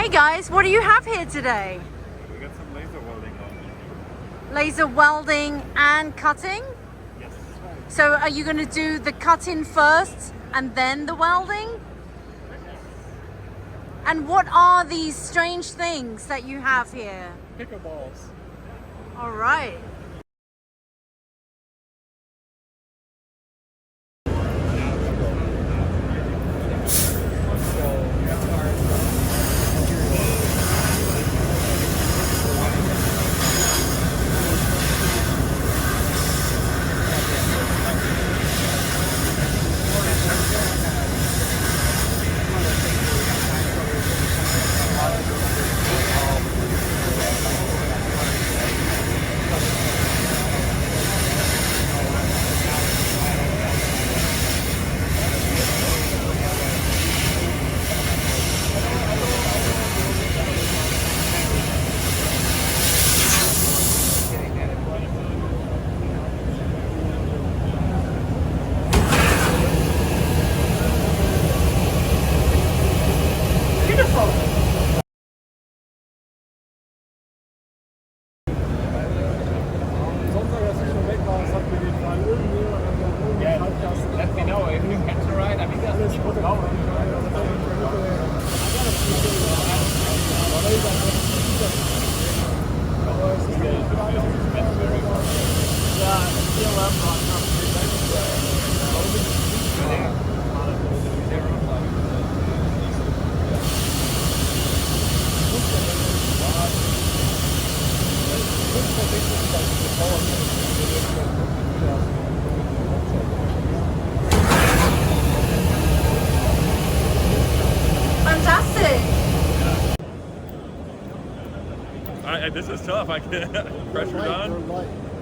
Hey guys, what do you have here today? We got some laser welding on. Laser welding and cutting? Yes. So are you going to do the cutting first and then the welding? And what are these strange things that you have here? Pickleballs. All right. Let me know if you catch the ride. I mean, that's people going. Fantastic. This is tough. I can't. Pressure's on.